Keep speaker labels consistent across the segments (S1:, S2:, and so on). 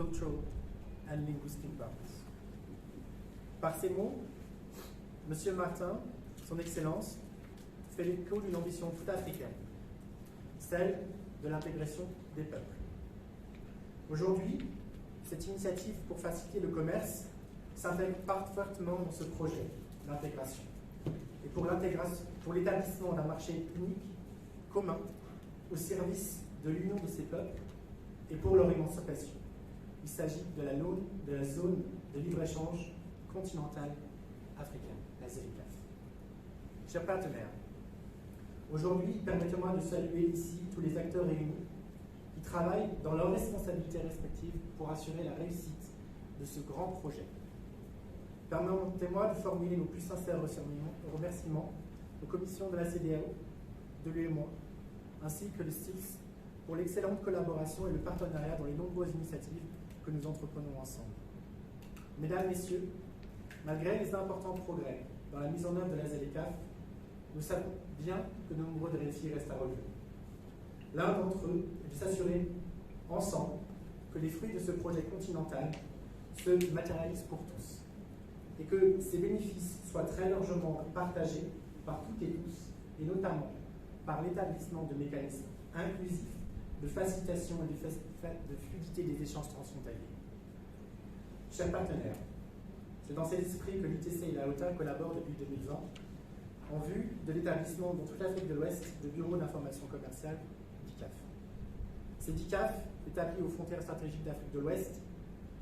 S1: cultural and linguistic bounds. Par ces mots, M. Martin, son Excellence, fait l'écho d'une ambition tout africaine, celle de l'intégration des peuples. Aujourd'hui, cette initiative pour faciliter le commerce s'intègre parfaitement dans ce projet d'intégration et pour l'établissement d'un marché unique, commun, au service de l'union de ces peuples et pour leur émancipation. Il s'agit de la zone de libre-échange continentale africaine, la ZLECAf. Chers partenaires, aujourd'hui, permettez-moi de saluer ici tous les acteurs réunis qui travaillent dans leurs responsabilités respectives pour assurer la réussite de ce grand projet. Permettez-moi de formuler nos plus sincères remerciements aux commissions de la CEDEAO, de l'UEMOA, ainsi que le STILS pour l'excellente collaboration et le partenariat dans les nombreuses initiatives que nous entreprenons ensemble. Mesdames, Messieurs, malgré les importants progrès dans la mise en œuvre de la ZLECAf, nous savons bien que de nombreux défis restent à relever. L'un d'entre eux est de s'assurer ensemble que les fruits de ce projet continental se matérialisent pour tous et que ces bénéfices soient très largement partagés par toutes et tous, et notamment par l'établissement de mécanismes inclusifs de facilitation et de fluidité des échanges transfrontaliers. Chers partenaires, c'est dans cet esprit que l'ITC et la OTA collaborent depuis 2020 en vue de l'établissement dans toute l'Afrique de l'Ouest de bureaux d'information commerciale, DICAF. Ces DICAF, établis aux frontières stratégiques d'Afrique de l'Ouest,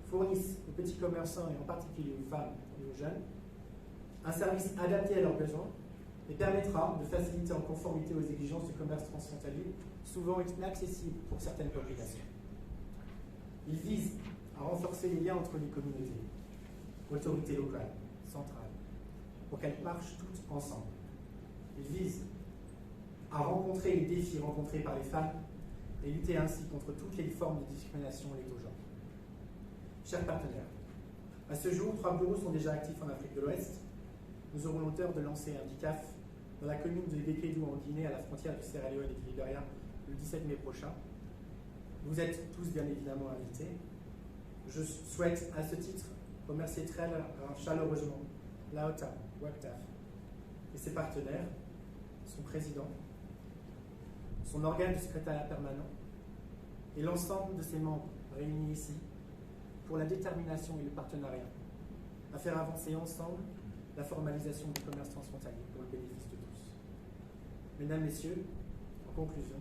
S1: fournissent aux petits commerçants et en particulier aux femmes et aux jeunes un service adapté à leurs besoins et permettra de faciliter en conformité aux exigences du commerce transfrontalier, souvent inaccessible pour certaines populations. Il vise à renforcer les liens entre les communautés, autorités locales, centrales, pour qu'elles marchent toutes ensemble. Il vise à rencontrer les défis rencontrés par les femmes et lutter ainsi contre toutes les formes de discrimination liées au genre. Chers partenaires, à ce jour, 3 bureaux sont déjà actifs en Afrique de l'Ouest. Nous aurons l'honneur de lancer un DICAF dans la commune de Bekedou en Guinée, à la frontière du Sierra Leone et du Libéria, le 17 mai prochain. Vous êtes tous bien évidemment invités. Je souhaite à ce titre remercier très chaleureusement l'AOTA, WACTAF et ses partenaires, son président, son organe de secrétariat permanent et l'ensemble de ses membres réunis ici pour la détermination et le partenariat à faire avancer ensemble la formalisation du commerce transfrontalier pour le bénéfice de tous. Mesdames, Messieurs, en conclusion,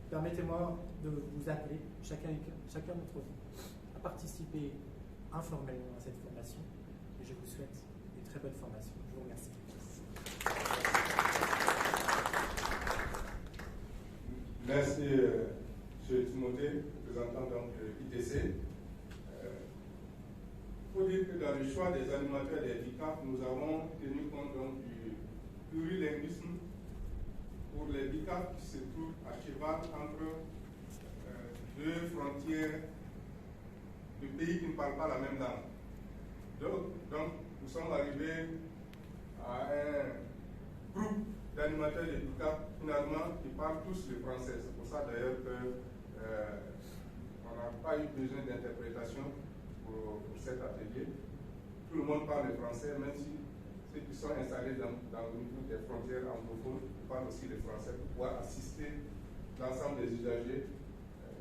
S1: permettez-moi de vous appeler, chacun d'entre vous, à participer informellement à cette formation et je vous souhaite une très bonne formation. Je vous remercie.
S2: Merci, M. Timothée, représentant donc de l'ITC. Il faut dire que dans le choix des animateurs des DICAF, nous avons tenu compte donc du plurilinguisme pour les DICAF qui se trouvent à cheval entre deux frontières de pays qui ne parlent pas la même langue. Donc nous sommes arrivés à un groupe d'animateurs de DICAF finalement qui parlent tous le français. C'est pour ça d'ailleurs qu'on n'a pas eu besoin d'interprétation pour cet atelier. Tout le monde parle le français, même si ceux qui sont installés dans le niveau des frontières anglophones parlent aussi le français pour pouvoir assister l'ensemble des usagers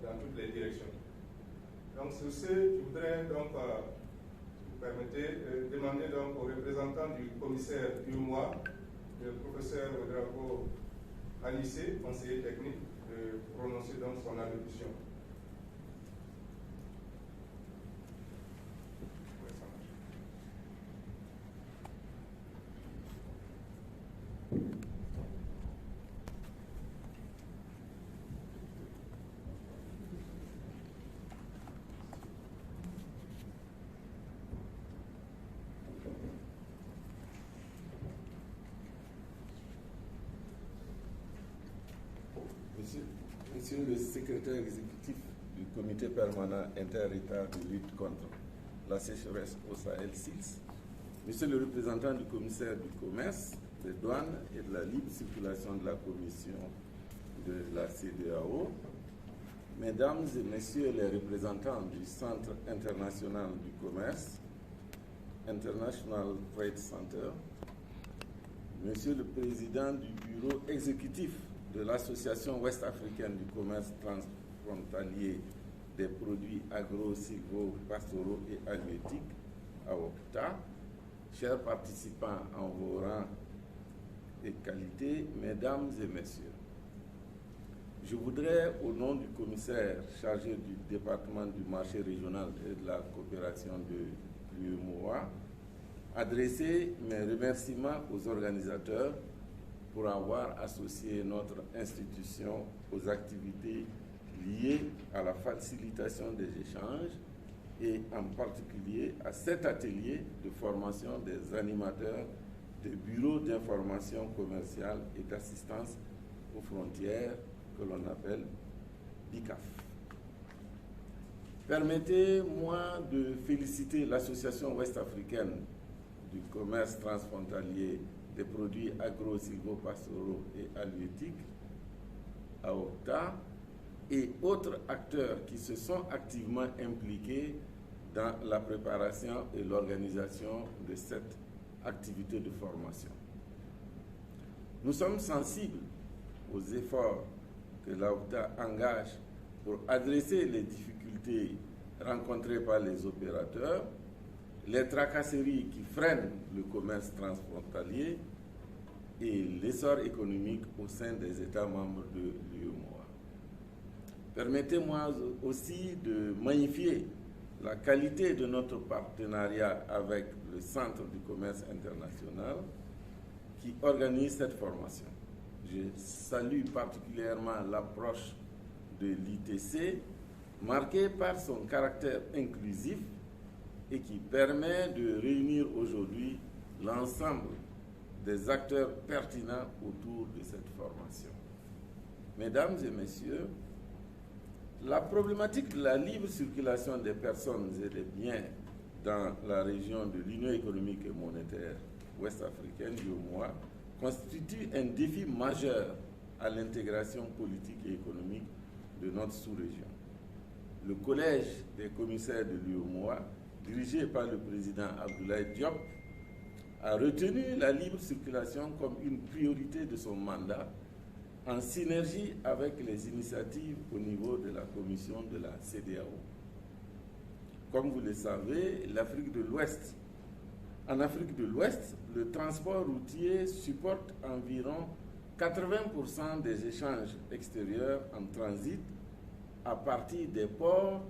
S2: dans toutes les directions. Donc sur ce, je voudrais donc, vous permettez, demander donc au représentant du commissaire du mois, le professeur Drago Anissé, conseiller technique, de prononcer donc son allocution.
S3: Monsieur le secrétaire exécutif du comité permanent inter-État de lutte contre la sécheresse au Sahel 6, Monsieur le représentant du commissaire du commerce, des douanes et de la libre circulation de la commission de la CEDEAO, Mesdames et Messieurs les représentants du Centre international du commerce, International Trade Center, Monsieur le Président du Bureau exécutif de l'Association ouest-africaine du commerce transfrontalier des produits agro-silvo-pastoraux et halieutiques, AOCTA, chers participants en vos rangs et qualités, Mesdames et Messieurs, je voudrais, au nom du commissaire chargé du département du marché régional et de la coopération de l'UEMOA, adresser mes remerciements aux organisateurs pour avoir associé notre institution aux activités liées à la facilitation des échanges et en particulier à cet atelier de formation des animateurs des bureaux d'information commerciale et d'assistance aux frontières que l'on appelle BICAF. Permettez-moi de féliciter l'Association ouest-africaine du commerce transfrontalier des produits agro-silvopastoraux et halieutiques, AOCTA, et autres acteurs qui se sont activement impliqués dans la préparation et l'organisation de cette activité de formation. Nous sommes sensibles aux efforts que l'AOCTA engage pour adresser les difficultés rencontrées par les opérateurs, les tracasseries qui freinent le commerce transfrontalier et l'essor économique au sein des États membres de l'UEMOA. Permettez-moi aussi de magnifier la qualité de notre partenariat avec le Centre du commerce international qui organise cette formation. Je salue particulièrement l'approche de l'ITC, marquée par son caractère inclusif et qui permet de réunir aujourd'hui l'ensemble des acteurs pertinents autour de cette formation. Mesdames et Messieurs, la problématique de la libre circulation des personnes et des biens dans la région de l'Union économique et monétaire ouest-africaine, UEMOA, constitue un défi majeur à l'intégration politique et économique de notre sous-région. Le collège des commissaires de l'UEMOA, dirigé par le président Abdoulaye Diop, a retenu la libre circulation comme une priorité de son mandat, en synergie avec les initiatives au niveau de la commission de la CEDEAO. Comme vous le savez, en Afrique de l'Ouest, le transport routier supporte environ 80% des échanges extérieurs en transit à partir des ports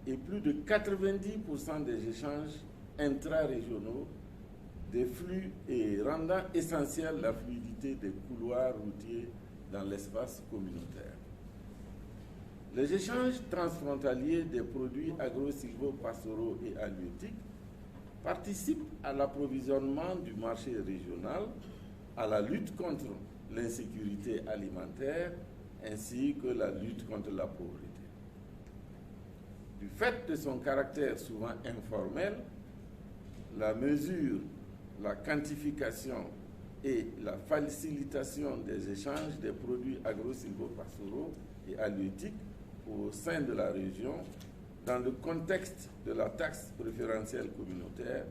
S3: et plus de 90% des échanges intra-régionaux des flux et rendant essentielle la fluidité des couloirs routiers dans l'espace communautaire. Les échanges transfrontaliers des produits agro-silvopastoraux et halieutiques participent à l'approvisionnement du marché régional, à la lutte contre l'insécurité alimentaire ainsi que la lutte contre la pauvreté. Du fait de son caractère souvent informel, la mesure, la quantification et la facilitation des échanges des produits agro-silvopastoraux et halieutiques au sein de la région, dans le contexte de la taxe préférentielle communautaire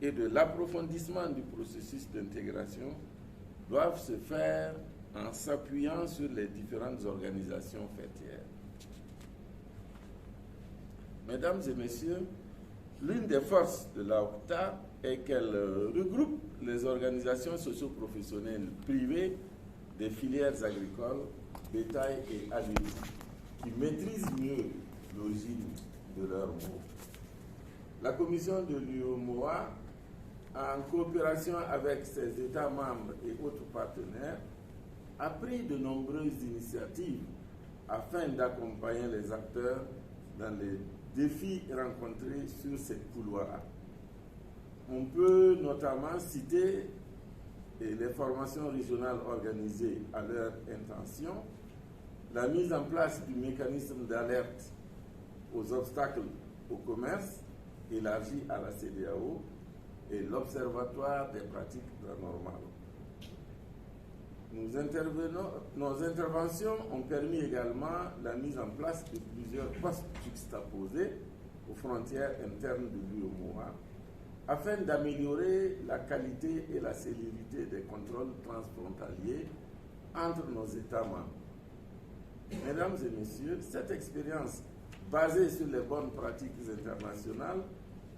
S3: et de l'approfondissement du processus d'intégration, doivent se faire en s'appuyant sur les différentes organisations faîtières. Mesdames et Messieurs, l'une des forces de l'AOCTA est qu'elle regroupe les organisations socio-professionnelles privées des filières agricoles, bétail et halieutiques, qui maîtrisent mieux l'origine de leurs mots. La commission de l'UEMOA, en coopération avec ses États membres et autres partenaires, a pris de nombreuses initiatives afin d'accompagner les acteurs dans les défis rencontrés sur ces couloirs. On peut notamment citer les formations régionales organisées à leur intention, la mise en place du mécanisme d'alerte aux obstacles au commerce élargi à la CEDEAO et l'Observatoire des pratiques normales. Nos interventions ont permis également la mise en place de plusieurs postes juxtaposés aux frontières internes de l'UEMOA afin d'améliorer la qualité et la célérité des contrôles transfrontaliers entre nos États membres. Mesdames et messieurs, cette expérience basée sur les bonnes pratiques internationales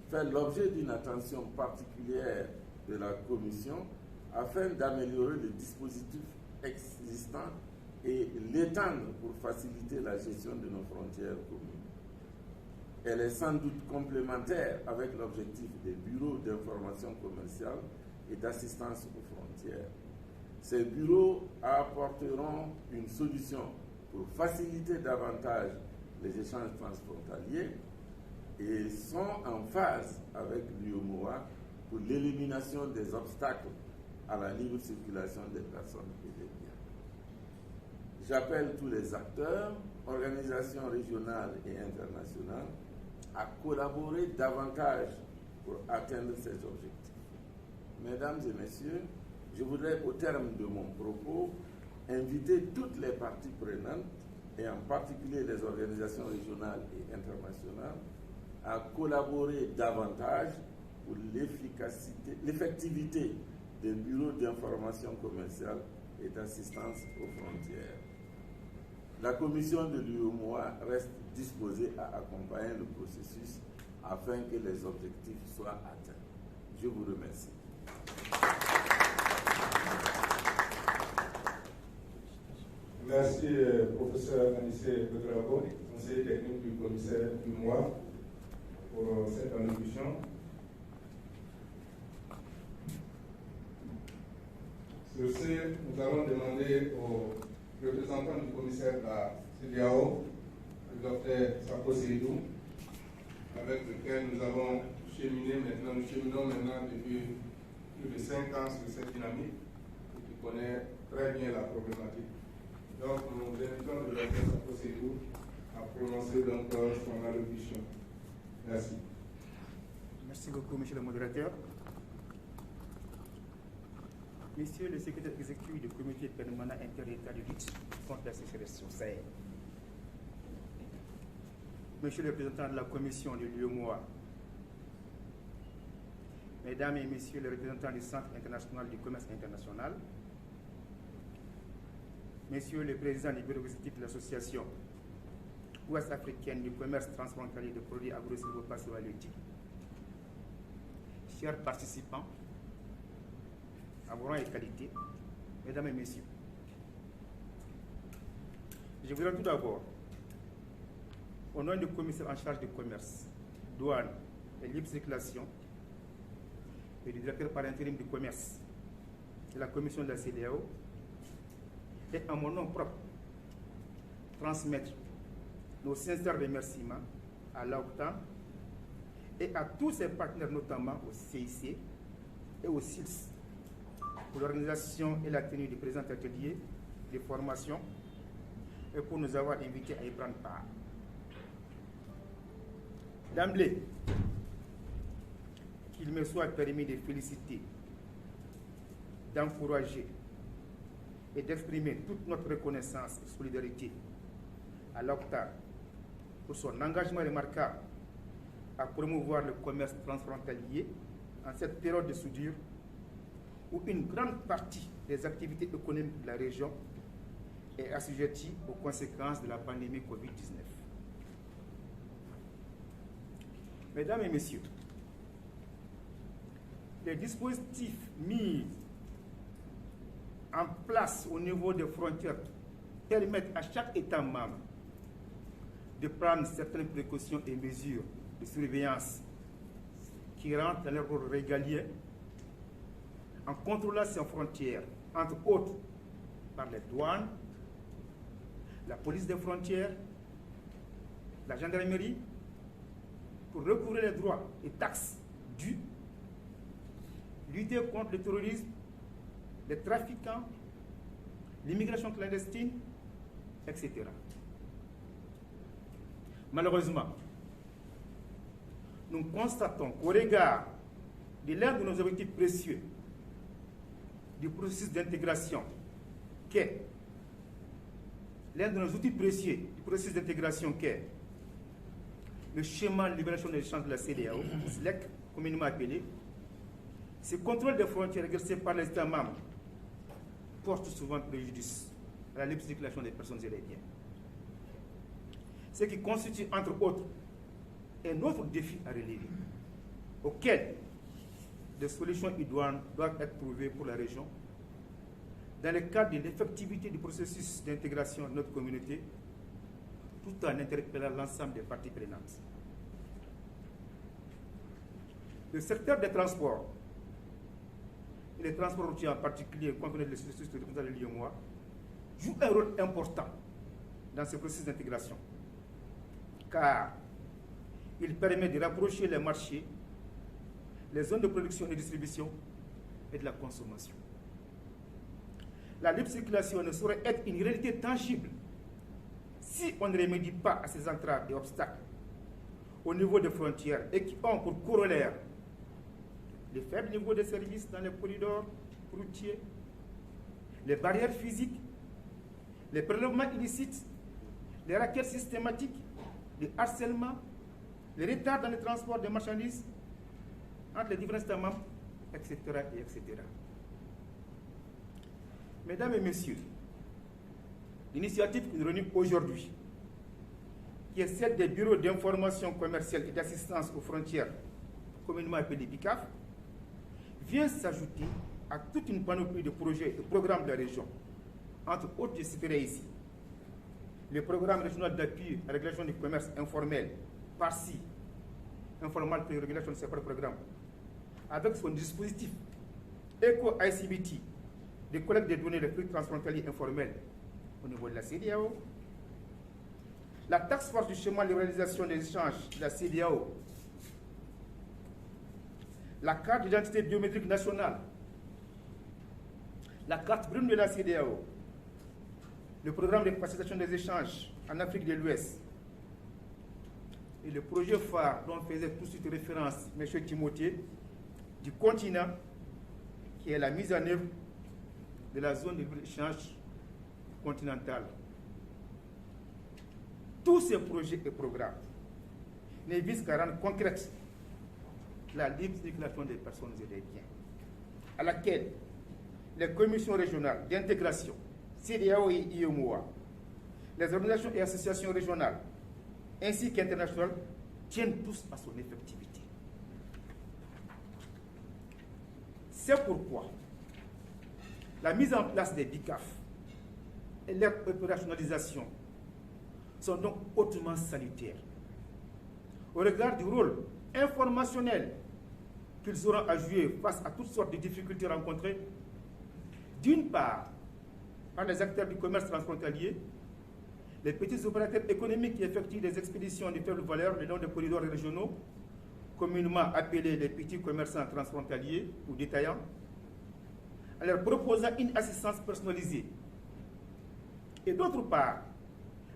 S3: fait l'objet d'une attention particulière de la Commission afin d'améliorer le dispositif existant et l'étendre pour faciliter la gestion de nos frontières communes. Elle est sans doute complémentaire avec l'objectif des bureaux d'information commerciale et d'assistance aux frontières. Ces bureaux apporteront une solution pour faciliter davantage les échanges transfrontaliers et sont en phase avec l'UEMOA pour l'élimination des obstacles à la libre circulation des personnes et des biens. J'appelle tous les acteurs, organisations régionales et internationales, à collaborer davantage pour atteindre ces objectifs. Mesdames et messieurs, je voudrais, au terme de mon propos, inviter toutes les parties prenantes, et en particulier les organisations régionales et internationales, à collaborer davantage pour l'effectivité des bureaux d'information commerciale et d'assistance aux frontières. La commission de l'UEMOA reste disposée à accompagner le processus afin que les objectifs soient atteints. Je vous remercie.
S2: Merci, professeur Anissé Pedrago, conseiller technique du commissaire l'UEMOA, pour cette allocution. Sur ce, nous allons demander au représentant du commissaire de la CEDEAO, le docteur Sako Seydou, avec lequel nous avons nous cheminons maintenant depuis plus de 5 ans sur cette dynamique, et qui connaît très bien la problématique. Donc, nous invitons le docteur Sako Seydou à prononcer donc son allocution. Merci.
S4: Merci beaucoup, monsieur le modérateur. Monsieur le secrétaire exécutif du comité permanent interétat de lutte contre la sécheresse au Sahel, monsieur le représentant de la commission de l'UEMOA, mesdames et messieurs les représentants du Centre international du commerce international, messieurs le président du bureau exécutif de l'association ouest-africaine du commerce transfrontalier de produits agro-silvopastoraux halieutiques, chers participants, à vos rangs et qualité, mesdames et messieurs, je voudrais tout d'abord, au nom du commissaire en charge du commerce, douane et libre circulation, et du directeur par intérim du commerce de la commission de la CEDEAO, et en mon nom propre, transmettre nos sincères remerciements à l'OCTAN et à tous ses partenaires, notamment au CIC et au CILS, pour l'organisation et la tenue du présent atelier de formation et pour nous avoir invités à y prendre part. D'emblée, qu'il me soit permis de féliciter, d'encourager et d'exprimer toute notre reconnaissance et solidarité à l'OCTAN pour son engagement remarquable à promouvoir le commerce transfrontalier en cette période de soudure où une grande partie des activités économiques de la région est assujettie aux conséquences de la pandémie Covid-19. Mesdames et messieurs, les dispositifs mis en place au niveau des frontières permettent à chaque État membre de prendre certaines précautions et mesures de surveillance qui rentrent dans leur rôle régalien en contrôlant ses frontières, entre autres par les douanes, la police des frontières, la gendarmerie, pour recouvrir les droits et taxes dus, lutter contre le terrorisme, les trafiquants, l'immigration clandestine, etc. Malheureusement, nous constatons qu'au regard de l'un de nos objectifs précieux du processus d'intégration qu'est l'un de nos outils précieux du processus d'intégration qu'est le schéma de libération des échanges de la CEDEAO, SLEC, communément appelé, ce contrôle des frontières exercé par les États membres porte souvent préjudice à la libre circulation des personnes et des biens. Ce qui constitue, entre autres, un autre défi à relever, auquel des solutions idoines doivent être trouvées pour la région, dans le cadre de l'effectivité du processus d'intégration de notre communauté, tout en interpellant l'ensemble des parties prenantes. Le secteur des transports, et les transports routiers en particulier, comme le processus de l'IOMOA, joue un rôle important dans ce processus d'intégration, car il permet de rapprocher les marchés, les zones de production et de distribution et de la consommation. La libre circulation ne saurait être une réalité tangible si on ne remédie pas à ces entraves et obstacles au niveau des frontières et qui ont pour corollaire les faibles niveaux de services dans les corridors routiers, les barrières physiques, les prélèvements illicites, les rackets systématiques, les harcèlements, les retards dans le transport des marchandises entre les différents États membres, etc., etc. Mesdames et messieurs, l'initiative que nous réunissons aujourd'hui, qui est celle des bureaux d'information commerciale et d'assistance aux frontières, communément appelés BICAF, vient s'ajouter à toute une panoplie de projets et de programmes de la région. Entre autres, je citerai ici le programme régional d'appui à la régulation du commerce informel, PARSI, Informal Regulation Separate Programme, avec son dispositif ECO-ICBT, de collecte des données des flux transfrontaliers informels au niveau de la CEDEAO, la taxe force du schéma de libéralisation des échanges de la CEDEAO, la carte d'identité biométrique nationale, la carte brune de la CEDEAO, le programme de facilitation des échanges en Afrique de l'Ouest et le projet phare dont faisait tout de suite référence M. Timothée du continent, qui est la mise en œuvre de la zone de libre-échange continentale. Tous ces projets et programmes ne visent qu'à rendre concrète la libre circulation des personnes et des biens, à laquelle les commissions régionales d'intégration, CEDEAO et IOMOA, les organisations et associations régionales, ainsi qu'internationales, tiennent tous à son effectivité. C'est pourquoi la mise en place des BICAF et leur opérationnalisation sont donc hautement salutaires au regard du rôle informationnel qu'ils auront à jouer face à toutes sortes de difficultés rencontrées, d'une part par les acteurs du commerce transfrontalier, les petits opérateurs économiques qui effectuent des expéditions de faible valeur le long des corridors régionaux, communément appelés les petits commerçants transfrontaliers ou détaillants, en leur proposant une assistance personnalisée. Et d'autre part,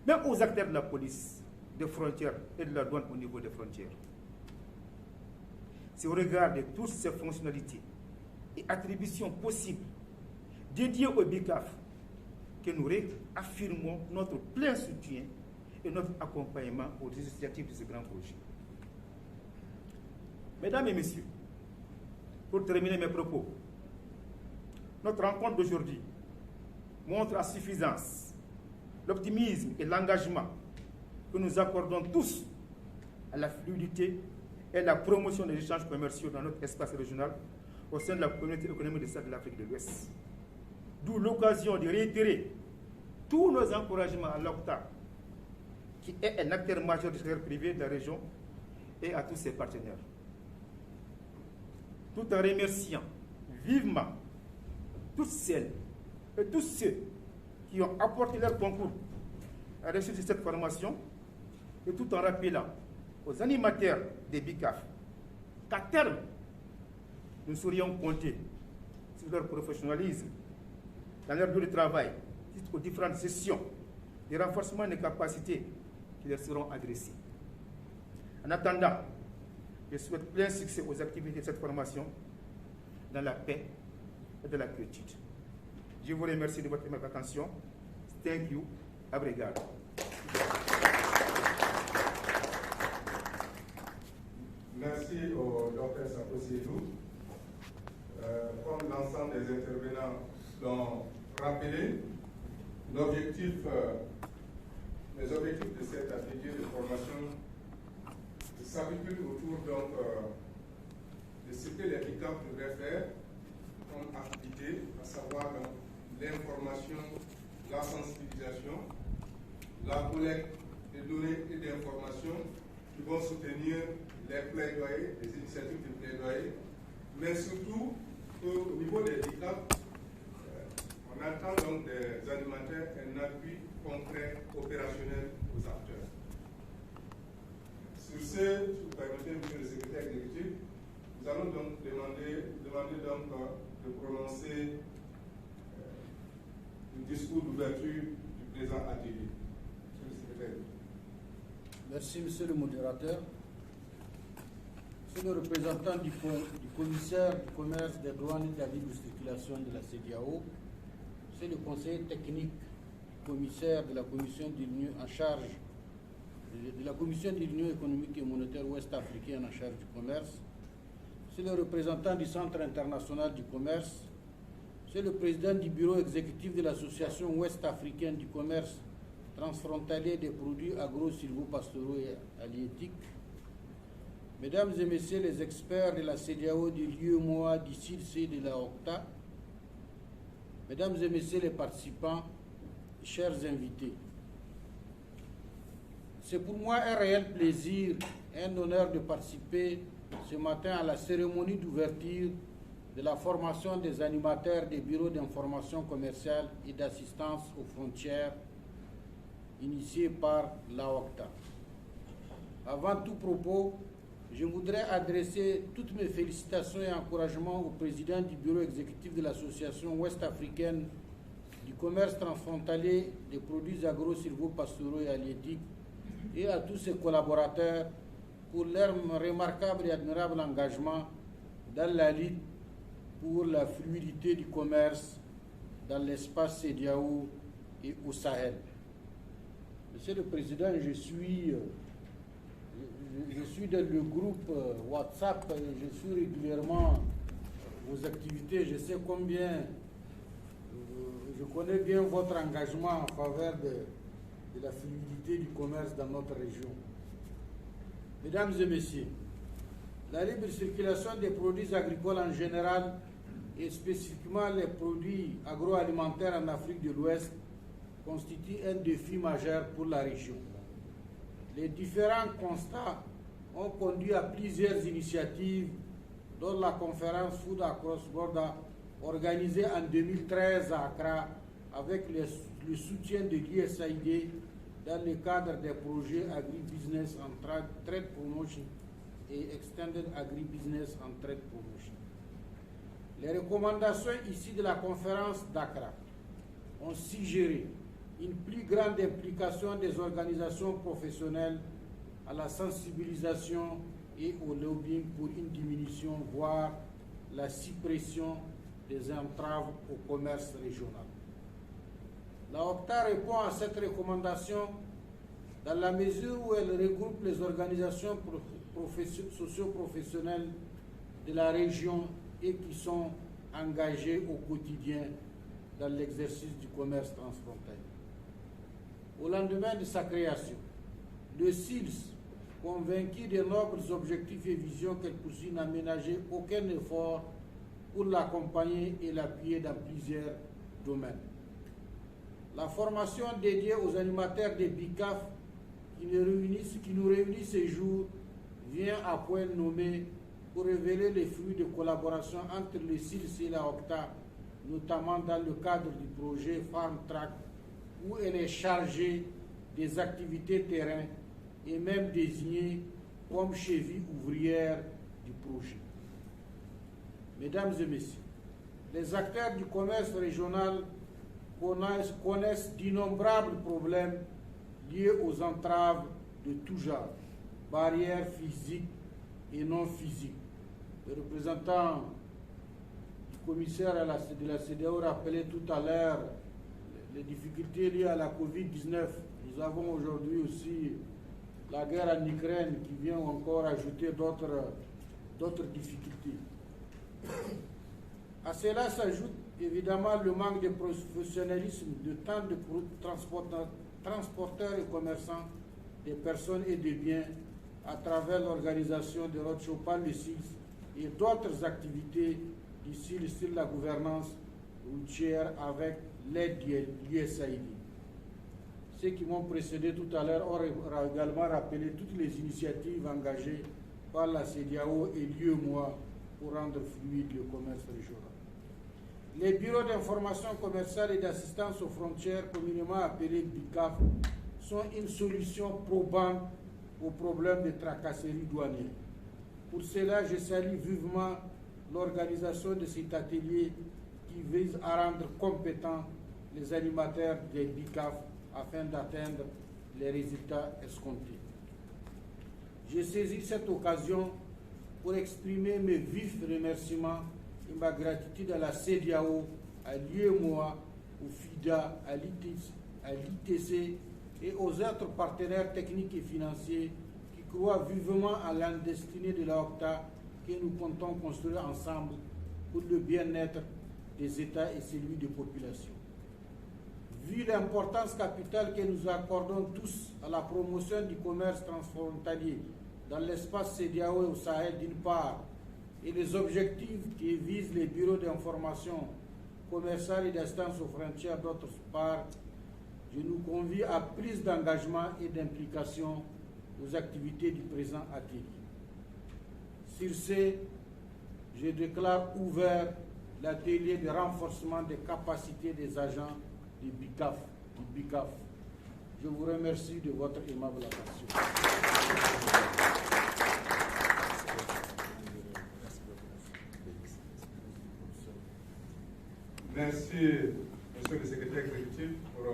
S4: même aux acteurs de la police, des frontières et de la douane au niveau des frontières. C'est au regard de toutes ces fonctionnalités et attributions possibles dédiées au BICAF que nous réaffirmons notre plein soutien et notre accompagnement aux initiatives de ce grand projet. Mesdames et messieurs, pour terminer mes propos, notre rencontre d'aujourd'hui montre à suffisance l'optimisme et l'engagement que nous accordons tous à la fluidité et la promotion des échanges commerciaux dans notre espace régional au sein de la communauté économique des États de l'Afrique de l'Ouest. D'où l'occasion de réitérer tous nos encouragements à l'OCTA, qui est un acteur majeur du secteur privé de la région, et à tous ses partenaires. Tout en remerciant vivement toutes celles et tous ceux qui ont apporté leur concours à la réussite de cette formation, et tout en rappelant aux animateurs des BICAF qu'à terme, nous saurions compter sur leur professionnalisme dans leur lieu de travail, suite aux différentes sessions de renforcement des capacités qui leur seront adressées. En attendant, je souhaite plein succès aux activités de cette formation dans la paix et de la quiétude. Je vous remercie de votre attention. Thank you. Obrigado.
S2: Merci au Dr Sapo-Seydou. Comme l'ensemble des intervenants l'ont rappelé, les objectifs de cet atelier de formation s'articulent autour donc, de ce que les BICAF devraient faire comme activité, à savoir l'information, la sensibilisation, la collecte de données et d'informations qui vont soutenir les plaidoyers, les initiatives de plaidoyer, mais surtout au niveau des BICAF, on attend donc des animateurs un appui concret, opérationnel aux acteurs. Sur ce, si vous permettez, monsieur le secrétaire exécutif, nous allons donc demander donc, de prononcer le discours d'ouverture du présent atelier. Monsieur le secrétaire.
S5: Merci, monsieur le modérateur. Monsieur le représentant du commissaire du commerce, des douanes et de la libre circulation de la CEDEAO, monsieur le conseiller technique commissaire de la Commission de l'Union en charge de la Commission de l'Union économique et monétaire ouest-africaine en charge du commerce, monsieur le représentant du Centre international du commerce, monsieur le président du bureau exécutif de l'Association ouest-africaine du commerce transfrontalier des produits agro-silvopastoraux et halieutiques, mesdames et messieurs les experts de la CEDEAO, de l'UEMOA, du CILC et de la OCTA, mesdames et messieurs les participants, chers invités, c'est pour moi un réel plaisir et un honneur de participer ce matin à la cérémonie d'ouverture de la formation des animateurs des bureaux d'information commerciale et d'assistance aux frontières initiée par la OCTA. Avant tout propos, je voudrais adresser toutes mes félicitations et encouragements au président du bureau exécutif de l'Association ouest-africaine du commerce transfrontalier des produits agro-silvopastoraux et halieutiques et à tous ses collaborateurs pour leur remarquable et admirable engagement dans la lutte pour la fluidité du commerce dans l'espace CEDEAO et au Sahel. Monsieur le Président, je suis dans le groupe WhatsApp et je suis régulièrement vos activités. Je sais combien, je connais bien votre engagement en faveur de la fluidité du commerce dans notre région. Mesdames et messieurs, la libre circulation des produits agricoles en général et spécifiquement les produits agroalimentaires en Afrique de l'Ouest constitue un défi majeur pour la région. Les différents constats ont conduit à plusieurs initiatives, dont la conférence Food Across Border organisée en 2013 à Accra avec le soutien de l'USAID dans le cadre des projets Agribusiness and Trade Promotion et Extended Agribusiness and Trade Promotion. Les recommandations issues de la conférence d'Accra ont suggéré une plus grande implication des organisations professionnelles à la sensibilisation et au lobbying pour une diminution, voire la suppression des entraves au commerce régional. La OCTA répond à cette recommandation dans la mesure où elle regroupe les organisations socio-professionnelles de la région et qui sont engagées au quotidien dans l'exercice du commerce transfrontalier. Au lendemain de sa création, le CILS, convaincu des nobles objectifs et visions qu'elle poursuit, n'a ménagé aucun effort pour l'accompagner et l'appuyer dans plusieurs domaines. La formation dédiée aux animateurs des BICAF qui nous réunissent ces jours vient à point nommé pour révéler les fruits de collaboration entre le CILS et la OCTA, notamment dans le cadre du projet Farm Track, où elle est chargée des activités terrain et même désignée comme cheville ouvrière du projet. Mesdames et messieurs, les acteurs du commerce régional connaissent d'innombrables problèmes liés aux entraves de tout genre, barrières physiques et non physiques. Le représentant du commissaire de la CEDEAO rappelait tout à l'heure les difficultés liées à la Covid-19. Nous avons aujourd'hui aussi la guerre en Ukraine qui vient encore ajouter d'autres difficultés. À cela s'ajoute évidemment le manque de professionnalisme de tant de transporteurs et commerçants des personnes et des biens à travers l'organisation de roadshows par le CILS et d'autres activités du CILS sur la gouvernance routière avec l'aide de l'USAID. Ceux qui m'ont précédé tout à l'heure ont également rappelé toutes les initiatives engagées par la CEDEAO et l'UEMOA pour rendre fluide le commerce régional. Les bureaux d'information commerciale et d'assistance aux frontières, communément appelés BICAF, sont une solution probante au problème des tracasseries douanières. Pour cela, je salue vivement l'organisation de cet atelier qui vise à rendre compétents les animateurs des BICAF afin d'atteindre les résultats escomptés. J'ai saisi cette occasion pour exprimer mes vifs remerciements et ma gratitude à la CEDEAO, à l'UEMOA, au FIDA, à l'ITC et aux autres partenaires techniques et financiers qui croient vivement à la destinée de la OCTA que nous comptons construire ensemble pour le bien-être des États et celui des populations. Vu l'importance capitale que nous accordons tous à la promotion du commerce transfrontalier dans l'espace CEDEAO et au Sahel d'une part, et les objectifs qui visent les bureaux d'information commerciale et d'assistance aux frontières d'autre part, je nous convie à prise d'engagement et d'implication aux activités du présent atelier. Sur ce, je déclare ouvert l'atelier de renforcement des capacités des agents du BICAF. Je vous remercie de votre aimable attention.
S2: Merci, Monsieur le Secrétaire exécutif, pour